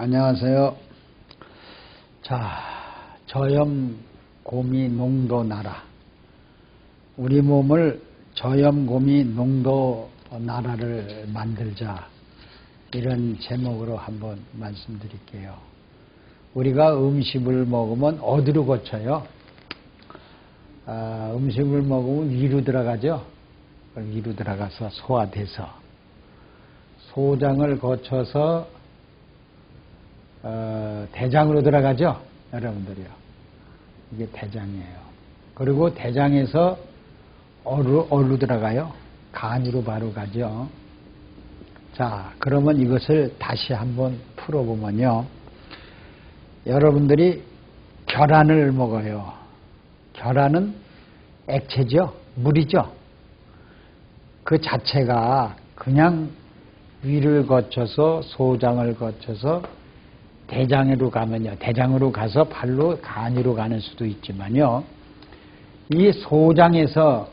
안녕하세요. 자, 저염, 고미, 농도 나라. 우리 몸을 저염, 고미, 농도 나라를 만들자. 이런 제목으로 한번 말씀드릴게요. 우리가 음식을 먹으면 어디로 거쳐요? 음식을 먹으면 위로 들어가죠? 위로 들어가서 소화돼서 소장을 거쳐서 대장으로 들어가죠? 여러분들이요. 이게 대장이에요. 그리고 대장에서 어디로 들어가요? 간으로 바로 가죠. 자, 그러면 이것을 다시 한번 풀어보면요. 여러분들이 계란을 먹어요. 계란은 액체죠? 물이죠? 그 자체가 그냥 위를 거쳐서 소장을 거쳐서 대장으로 가면요. 대장으로 가서 발로 간으로 가는 수도 있지만요. 이 소장에서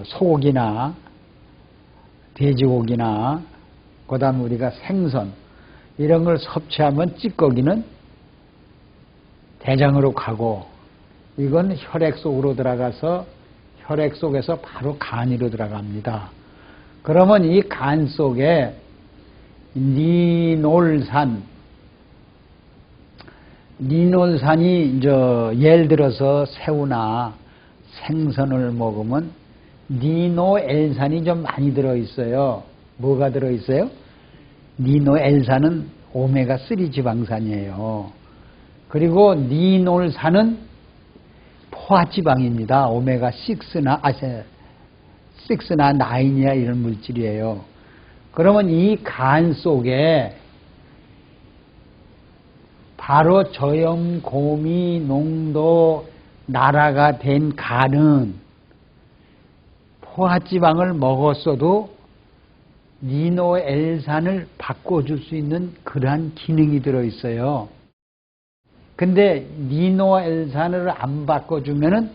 소고기나 돼지고기나 그다음 우리가 생선 이런 걸 섭취하면 찌꺼기는 대장으로 가고 이건 혈액 속으로 들어가서 혈액 속에서 바로 간으로 들어갑니다. 그러면 이 간 속에 리놀산이 예를 들어서 새우나 생선을 먹으면 리노엘산이 좀 많이 들어있어요. 뭐가 들어있어요? 리노엘산은 오메가3 지방산이에요. 그리고 리놀산은 포화지방입니다. 오메가6나 9이야 이런 물질이에요. 그러면 이 간 속에 바로 저염, 고미, 농도, 나라가 된 간은 포화지방을 먹었어도 리노엘산을 바꿔줄 수 있는 그러한 기능이 들어있어요. 근데 리노엘산을 안 바꿔주면은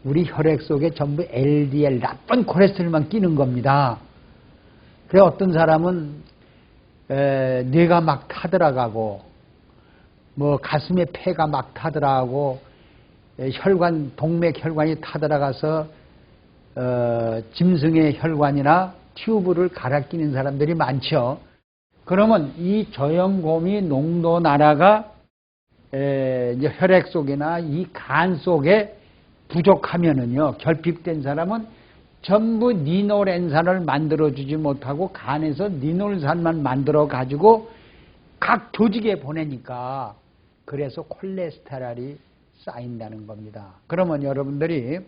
우리 혈액 속에 전부 LDL, 나쁜 콜레스테롤만 끼는 겁니다. 그래 어떤 사람은 뇌가 막 타들어가고 뭐 가슴에 폐가 막 타들어가고 혈관, 동맥혈관이 타들어가서 짐승의 혈관이나 튜브를 갈아 끼는 사람들이 많죠. 그러면 이 저염, 고미, 농도 나라가 이제 혈액 속이나 이 간 속에 부족하면은요, 결핍된 사람은 전부 리노렌산을 만들어주지 못하고 간에서 리놀산만 만들어가지고 각 조직에 보내니까 그래서 콜레스테롤이 쌓인다는 겁니다. 그러면 여러분들이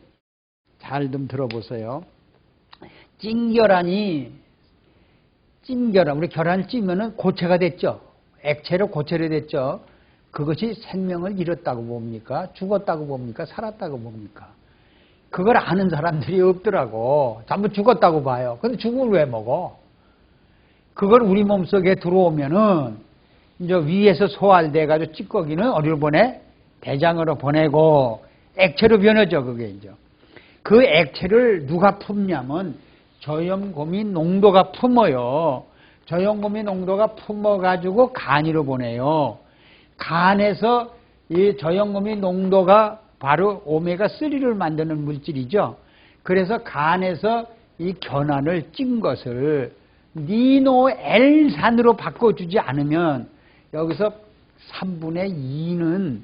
잘 좀 들어보세요. 찐계란, 우리 계란을 찌면은 고체가 됐죠? 액체로 고체로 됐죠? 그것이 생명을 잃었다고 봅니까? 죽었다고 봅니까? 살았다고 봅니까? 그걸 아는 사람들이 없더라고. 전부 죽었다고 봐요. 근데 죽음을 왜 먹어? 그걸 우리 몸속에 들어오면은 이제 위에서 소화돼가지고 찌꺼기는 어디로 보내? 대장으로 보내고 액체로 변하죠. 그게 이제. 그 액체를 누가 품냐면 저염, 고미, 농도가 품어요. 저염, 고미, 농도가 품어가지고 간으로 보내요. 간에서 이 저염, 고미, 농도가 바로 오메가3를 만드는 물질이죠. 그래서 간에서 이 견환을 찐 것을 리노엘산으로 바꿔주지 않으면 여기서 3분의 2는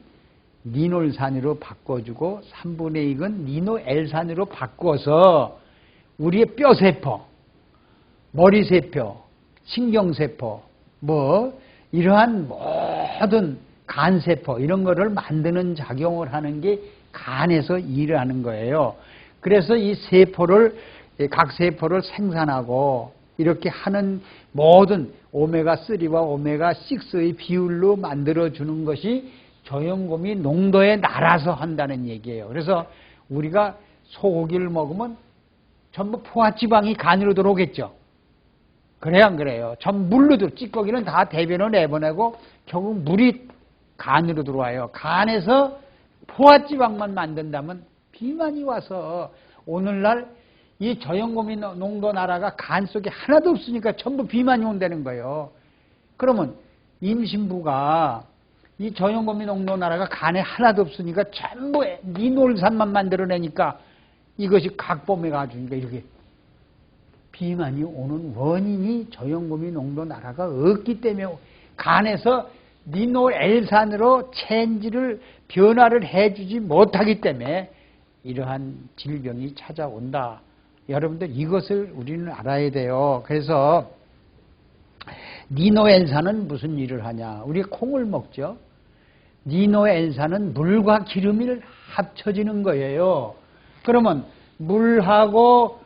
리놀산으로 바꿔주고 3분의 2는 리노엘산으로 바꿔서 우리의 뼈세포, 머리세포, 신경세포, 이러한 모든 간세포 이런 거를 만드는 작용을 하는 게 간에서 일을 하는 거예요. 그래서 이 세포를 각 세포를 생산하고 이렇게 하는 모든 오메가3와 오메가6의 비율로 만들어주는 것이 저염, 고미, 농도에 날아서 한다는 얘기예요. 그래서 우리가 소고기를 먹으면 전부 포화지방이 간으로 들어오겠죠. 그래야 안 그래요? 전부 물로 들어. 찌꺼기는 다 대변을 내보내고 결국 물이 간으로 들어와요. 간에서 포화지방만 만든다면 비만이 와서 오늘날 이 저염, 고미, 농도 나라가 간 속에 하나도 없으니까 전부 비만이 온다는 거예요. 그러면 임신부가 이 저염고미 농도 나라가 간에 하나도 없으니까 전부 니놀산만 만들어내니까 이것이 각범해 가지고 이렇게 비만이 오는 원인이 저염고미 농도 나라가 없기 때문에 간에서 니놀엘산으로 체인지를 변화를 해주지 못하기 때문에 이러한 질병이 찾아온다. 여러분들 이것을 우리는 알아야 돼요. 그래서 니노엘산은 무슨 일을 하냐? 우리 콩을 먹죠. 니노엘산은 물과 기름이 합쳐지는 거예요. 그러면 물하고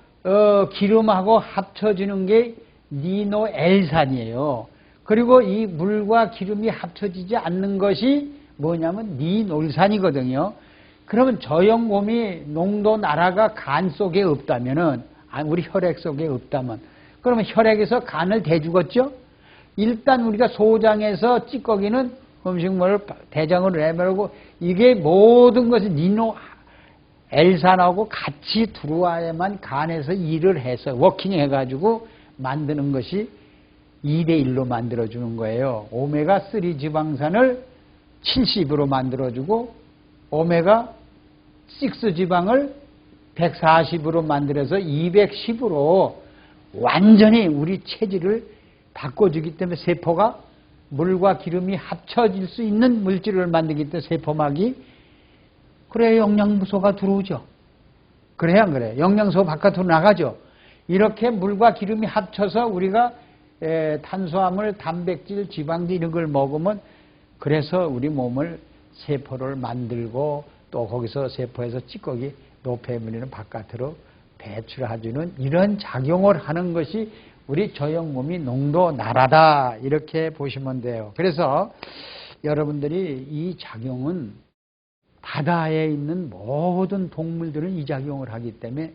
기름하고 합쳐지는 게 니노엘산이에요. 그리고 이 물과 기름이 합쳐지지 않는 것이 뭐냐면 니놀산이거든요. 그러면 저염고미 농도 나라가 간 속에 없다면은, 우리 혈액 속에 없다면, 그러면 혈액에서 간을 대주겠죠? 일단 우리가 소장에서 찌꺼기는 음식물을 대장으로 내버리고 이게 모든 것이 니노엘산하고 같이 들어와야만 간에서 일을 해서 워킹해가지고 만드는 것이 2대1로 만들어주는 거예요. 오메가3 지방산을 70으로 만들어주고 오메가6 지방을 140으로 만들어서 210으로 완전히 우리 체질을 바꿔주기 때문에 세포가 물과 기름이 합쳐질 수 있는 물질을 만들기 때문에 세포막이 그래야 영양소가 들어오죠. 그래야 안 그래요? 영양소 바깥으로 나가죠. 이렇게 물과 기름이 합쳐서 우리가 탄수화물, 단백질, 지방질 이런 걸 먹으면 그래서 우리 몸을 세포를 만들고 또 거기서 세포에서 찌꺼기, 노폐물을 바깥으로 배출해주는 이런 작용을 하는 것이 우리 저염고미 농도 나라다 이렇게 보시면 돼요. 그래서 여러분들이 이 작용은 바다에 있는 모든 동물들은 이 작용을 하기 때문에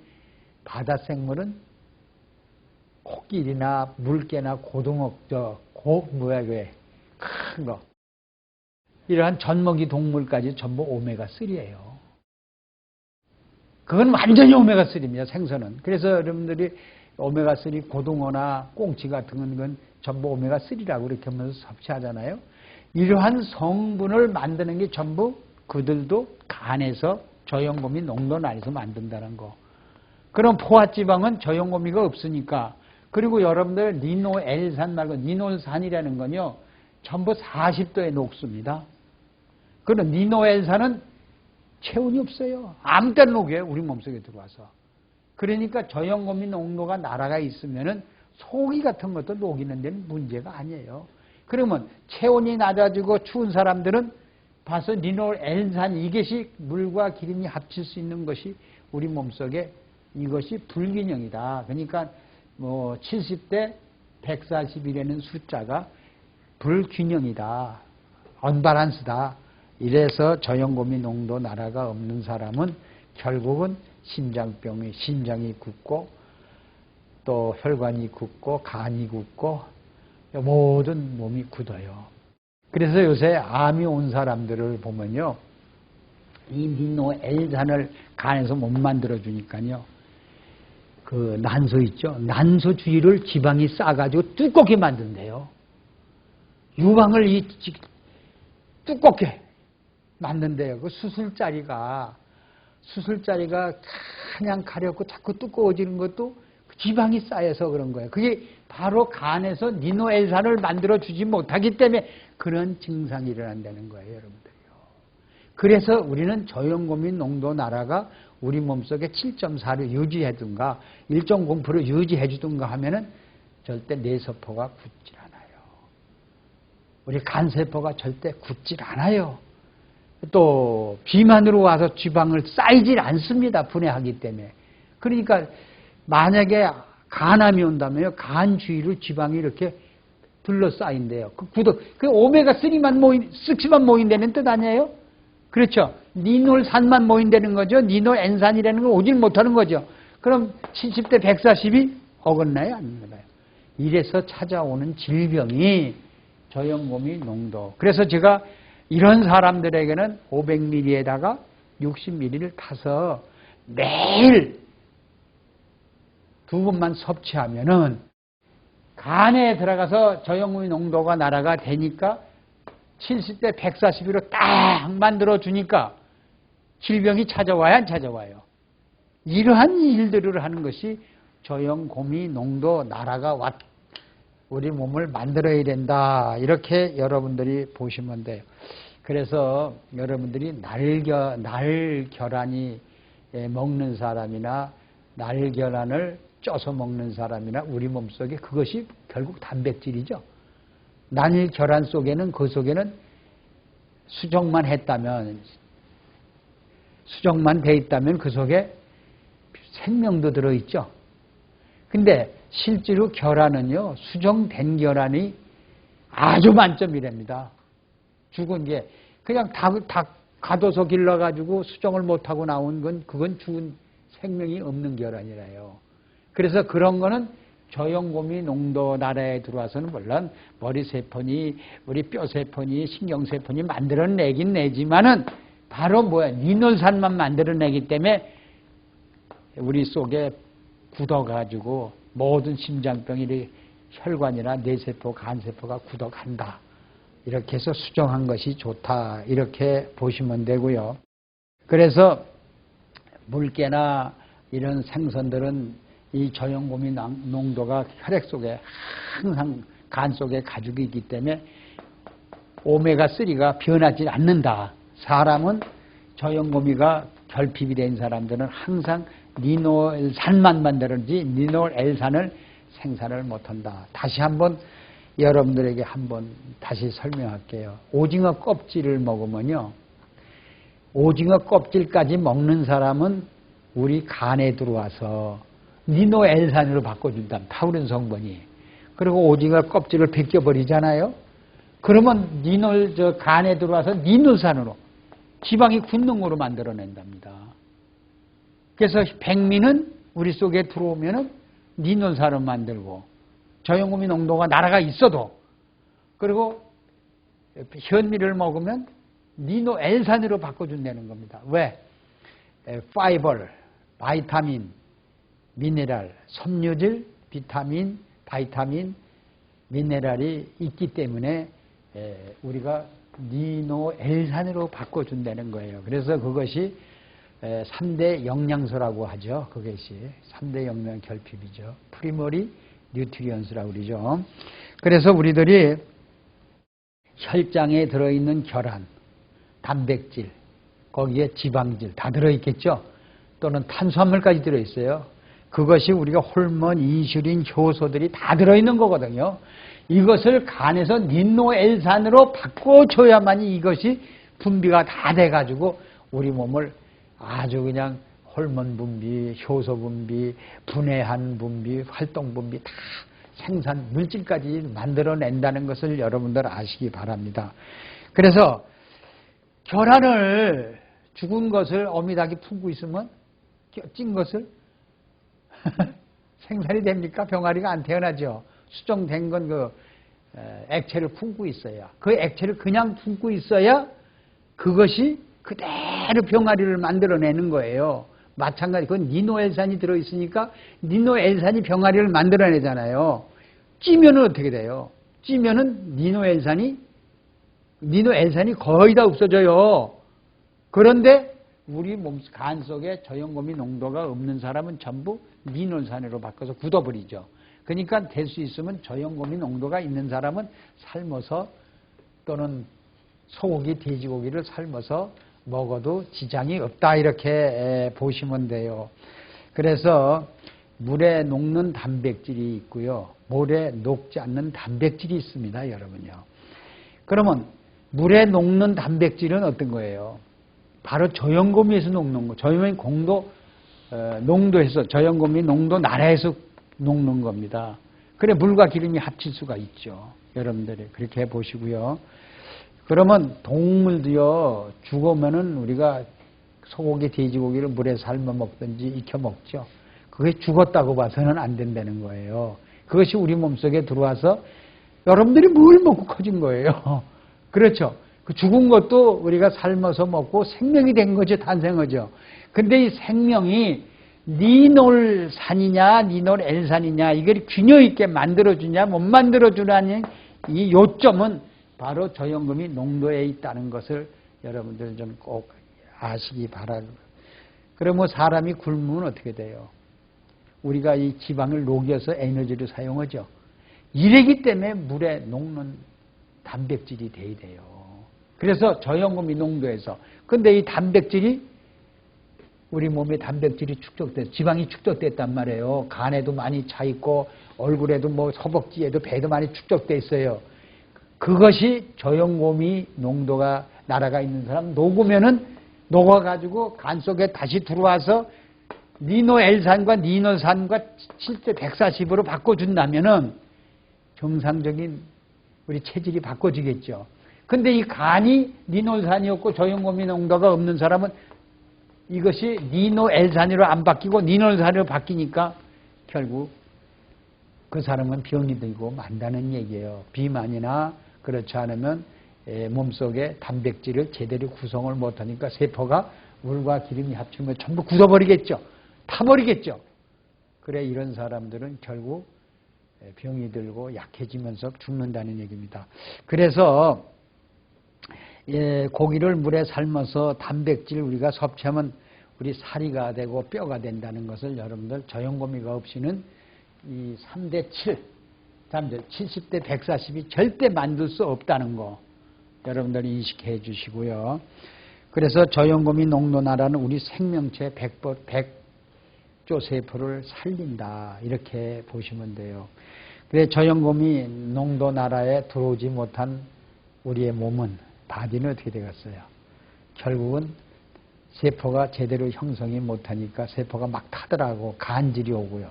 바다 생물은 코끼리나 물개나 고등어, 큰 거. 이러한 젖먹이 동물까지 전부 오메가3예요. 그건 완전히 오메가3입니다, 생선은. 그래서 여러분들이 오메가3 고등어나 꽁치 같은 건 전부 오메가3라고 이렇게 하면서 섭취하잖아요. 이러한 성분을 만드는 게 전부 그들도 간에서 저염고미 농도 안에서 만든다는 거. 그럼 포화지방은 저염고미가 없으니까. 그리고 여러분들 니노엘산 말고 니놀산이라는 건요. 전부 40도에 녹습니다. 그럼 니노엘산은 체온이 없어요. 아무 때나 녹여요. 우리 몸속에 들어와서. 그러니까 저염고미 농도가 나라가 있으면은 소고기 같은 것도 녹이는 데는 문제가 아니에요. 그러면 체온이 낮아지고 추운 사람들은 봐서 니놀엘산 이것이 물과 기름이 합칠 수 있는 것이 우리 몸속에 이것이 불균형이다. 그러니까 뭐 70대 140이라는 숫자가 불균형이다. 언밸런스다. 이래서 저염고미 농도 나라가 없는 사람은 결국은 심장병이 심장이 굳고 또 혈관이 굳고 간이 굳고 모든 몸이 굳어요. 그래서 요새 암이 온 사람들을 보면요. 이 니노엘산을 간에서 못 만들어주니까요. 그 난소 있죠. 난소 주위를 지방이 싸가지고 두껍게 만든대요. 유방을 두껍게 만든대요. 그 수술자리가 그냥 가렵고 자꾸 두꺼워지는 것도 지방이 쌓여서 그런 거예요. 그게 바로 간에서 니노엘산을 만들어주지 못하기 때문에 그런 증상이 일어난다는 거예요, 여러분들요. 그래서 우리는 저염고미 농도 나라가 우리 몸속에 7.4를 유지해둔가 1.0% 유지해주든가 하면은 절대 뇌세포가 굳질 않아요. 우리 간세포가 절대 굳질 않아요. 또 비만으로 와서 지방을 쌓이질 않습니다. 분해하기 때문에. 그러니까 만약에 간암이 온다면요. 간 주위를 지방이 이렇게 둘러싸인대요. 그 오메가3만 모인다는 뜻 아니에요? 그렇죠. 니놀산만 모인다는 거죠. 니노엔산이라는 건 오질 못하는 거죠. 그럼 70대 140이 어긋나요? 안 어긋나요? 이래서 찾아오는 질병이 저염고미 농도. 그래서 제가 이런 사람들에게는 500ml에다가 60ml를 타서 매일 2번만 섭취하면은 간에 들어가서 저염금이 농도가 날아가 되니까 70대 140으로 딱 만들어주니까 질병이 찾아와야 안 찾아와요. 이러한 일들을 하는 것이 저염금이 농도 날아가 우리 몸을 만들어야 된다. 이렇게 여러분들이 보시면 돼요. 그래서 여러분들이 날계란이 먹는 사람이나 날계란을 쪄서 먹는 사람이나 우리 몸속에 그것이 결국 단백질이죠. 날계란 속에는 그 속에는 수정만 돼 있다면 그 속에 생명도 들어있죠. 근데 실제로 계란은요, 수정된 계란이 아주 만점이랍니다. 죽은 게 그냥 다 가둬서 길러가지고 수정을 못하고 나온 그건 죽은 생명이 없는 계란이라요. 그래서 그런 거는 저염금이 농도 나라에 들어와서는 물론 머리세포니 우리 뼈세포니 신경세포니 만들어내긴 내지만은 바로 리놀산만 만들어내기 때문에 우리 속에 굳어가지고 모든 심장병이 혈관이나 뇌세포, 간세포가 굳어간다. 이렇게 해서 수정한 것이 좋다. 이렇게 보시면 되고요. 그래서 물개나 이런 생선들은 이 저염금이 농도가 혈액 속에 항상 간 속에 가지고 있기 때문에 오메가3가 변하지 않는다. 사람은 저염금이가 결핍이 된 사람들은 항상 리노엘산만 만들었지 리노엘산을 생산을 못한다. 다시 한번 여러분들에게 다시 설명할게요. 오징어 껍질을 먹으면요, 오징어 껍질까지 먹는 사람은 우리 간에 들어와서 리노엘산으로 바꿔준다. 타우린 성분이. 그리고 오징어 껍질을 벗겨버리잖아요. 그러면 간에 들어와서 리노산으로 지방이 굳는으로 만들어낸답니다. 그래서 백미는 우리 속에 들어오면은 리놀산을 만들고 저염금이 농도가 날아가 있어도, 그리고 현미를 먹으면 리노엘산으로 바꿔준다는 겁니다. 왜? 파이버, 바이타민, 미네랄, 섬유질, 비타민, 바이타민, 미네랄이 있기 때문에 우리가 리노엘산으로 바꿔준다는 거예요. 그래서 그것이 3대 영양소라고 하죠. 그것이 3대 영양 결핍이죠. 프리머리 뉴트리언스라고 그러죠. 그래서 우리들이 혈장에 들어있는 계란, 단백질, 거기에 지방질 다 들어있겠죠. 또는 탄수화물까지 들어있어요. 그것이 우리가 호르몬, 인슐린, 효소들이 다 들어있는 거거든요. 이것을 간에서 리노엘산으로 바꿔줘야만이 이것이 분비가 다 돼가지고 우리 몸을 아주 그냥 호르몬 분비, 효소 분비, 분해한 분비, 활동 분비 다 생산, 물질까지 만들어낸다는 것을 여러분들 아시기 바랍니다. 그래서 계란을 죽은 것을 어미닭이 품고 있으면 찐 것을 생산이 됩니까? 병아리가 안 태어나죠. 수정된 건 액체를 품고 있어야, 그 액체를 그냥 품고 있어야 그것이 그대로 병아리를 만들어내는 거예요. 마찬가지, 그건 리노엘산이 들어있으니까 리노엘산이 병아리를 만들어내잖아요. 찌면은 어떻게 돼요? 찌면은 리노엘산이 거의 다 없어져요. 그런데 우리 간 속에 저염금이 농도가 없는 사람은 전부 리노엘산으로 바꿔서 굳어버리죠. 그러니까 될 수 있으면 저염금이 농도가 있는 사람은 삶아서 또는 소고기, 돼지고기를 삶아서 먹어도 지장이 없다. 이렇게 보시면 돼요. 그래서 물에 녹는 단백질이 있고요. 물에 녹지 않는 단백질이 있습니다. 여러분요. 그러면 물에 녹는 단백질은 어떤 거예요? 바로 저염금에서 녹는 거. 저염금이 농도에서, 저염금이 농도 나라에서 녹는 겁니다. 그래 물과 기름이 합칠 수가 있죠. 여러분들이 그렇게 보시고요. 그러면 동물도요, 죽으면은 우리가 소고기, 돼지고기를 물에 삶아 먹든지 익혀 먹죠. 그게 죽었다고 봐서는 안 된다는 거예요. 그것이 우리 몸속에 들어와서 여러분들이 뭘 먹고 커진 거예요. 그렇죠. 그 죽은 것도 우리가 삶아서 먹고 생명이 된 거죠. 탄생하죠. 근데 이 생명이 니놀산이냐 니놀엘산이냐 이걸 균형 있게 만들어주냐 못 만들어주냐는 이 요점은 바로 저염금이 농도에 있다는 것을 여러분들 좀 꼭 아시기 바랍니다. 그러면 사람이 굶으면 어떻게 돼요? 우리가 이 지방을 녹여서 에너지를 사용하죠. 이러기 때문에 물에 녹는 단백질이 돼야 돼요. 그래서 저염금이 농도에서. 근데 이 단백질이 우리 몸에 단백질이 지방이 축적됐단 말이에요. 간에도 많이 차 있고 얼굴에도 뭐 허벅지에도 배도 많이 축적돼 있어요. 그것이 저염금이 농도가 날아가 있는 사람 녹으면은 녹아가지고 간 속에 다시 들어와서 니노엘산과 니노산과 7대 140으로 바꿔준다면은 정상적인 우리 체질이 바꿔지겠죠. 근데 이 간이 니노산이었고 저염금이 농도가 없는 사람은 이것이 니노엘산으로 안 바뀌고 니노산으로 바뀌니까 결국 그 사람은 병이 들고 만다는 얘기예요. 비만이나 그렇지 않으면 몸속에 단백질을 제대로 구성을 못하니까 세포가 물과 기름이 합치면 전부 굳어버리겠죠. 타버리겠죠. 그래 이런 사람들은 결국 병이 들고 약해지면서 죽는다는 얘기입니다. 그래서 고기를 물에 삶아서 단백질 우리가 섭취하면 우리 살이가 되고 뼈가 된다는 것을 여러분들 저염금이가 없이는 이 3대 7, 70대 140이 절대 만들 수 없다는 거 여러분들이 인식해 주시고요. 그래서 저염금이 농도나라는 우리 생명체 100조 세포를 살린다 이렇게 보시면 돼요. 그래서 저염금이 농도나라에 들어오지 못한 우리의 몸은 바디는 어떻게 되겠어요? 결국은 세포가 제대로 형성이 못하니까 세포가 막 타더라고 간질이 오고요.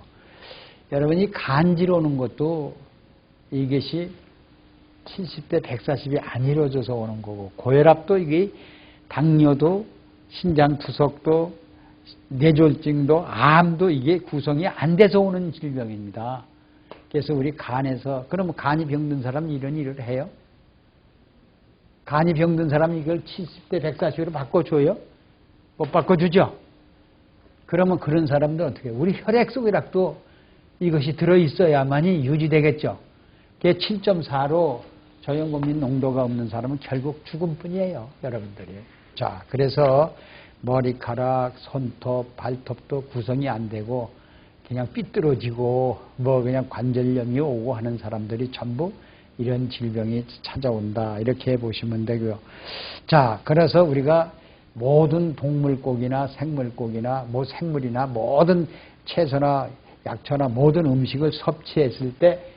여러분이 간질 오는 것도 이것이 70대 140이 안 이루어져서 오는 거고 고혈압도 이게 당뇨도 신장투석도 뇌졸중도 암도 이게 구성이 안 돼서 오는 질병입니다. 그래서 우리 간에서 그러면 간이 병든 사람은 이런 일을 해요? 간이 병든 사람이 이걸 70대 140으로 바꿔줘요? 못 바꿔주죠? 그러면 그런 사람들 어떻게 해요? 우리 혈액 속에라도 이것이 들어있어야만이 유지되겠죠. 그게 7.4로 저염금이 농도가 없는 사람은 결국 죽음뿐이에요. 여러분들이. 자, 그래서 머리카락, 손톱, 발톱도 구성이 안 되고 그냥 삐뚤어지고 뭐 그냥 관절염이 오고 하는 사람들이 전부 이런 질병이 찾아온다. 이렇게 보시면 되고요. 자, 그래서 우리가 모든 동물고기나 생물고기나 뭐 생물이나 모든 채소나 약초나 모든 음식을 섭취했을 때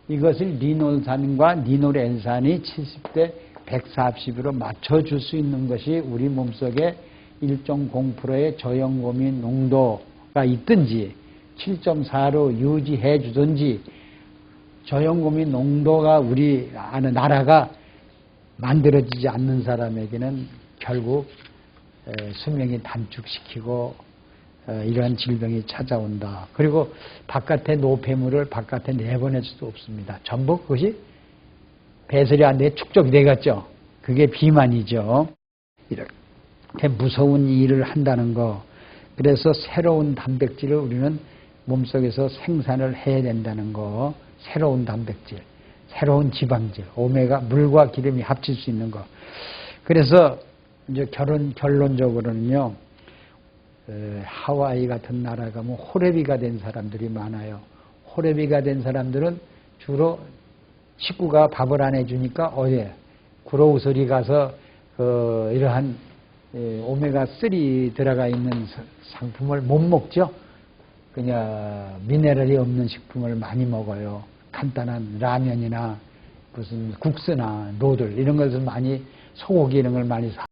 이것을 니놀산과 니놀엔산이 70대 140으로 맞춰줄 수 있는 것이 우리 몸속에 1.0%의 저염금이 농도가 있든지 7.4로 유지해 주든지 저염금이 농도가 우리 아는 나라가 만들어지지 않는 사람에게는 결국 수명이 단축시키고 이러한 질병이 찾아온다. 그리고 바깥에 노폐물을 바깥에 내보낼 수도 없습니다. 전부 그것이 배설이 안 돼 축적이 되겠죠. 그게 비만이죠. 이렇게 무서운 일을 한다는 거. 그래서 새로운 단백질을 우리는 몸속에서 생산을 해야 된다는 거. 새로운 단백질, 새로운 지방질, 오메가, 물과 기름이 합칠 수 있는 거. 그래서 이제 결론적으로는요. 하와이 같은 나라 가면 호레비가 된 사람들이 많아요. 호레비가 된 사람들은 주로 식구가 밥을 안 해주니까 어디에 구로우설이 가서 이러한 오메가3 들어가 있는 상품을 못 먹죠. 그냥 미네랄이 없는 식품을 많이 먹어요. 간단한 라면이나 무슨 국수나 노들 이런 것을 많이 소고기 이런 걸 많이 사.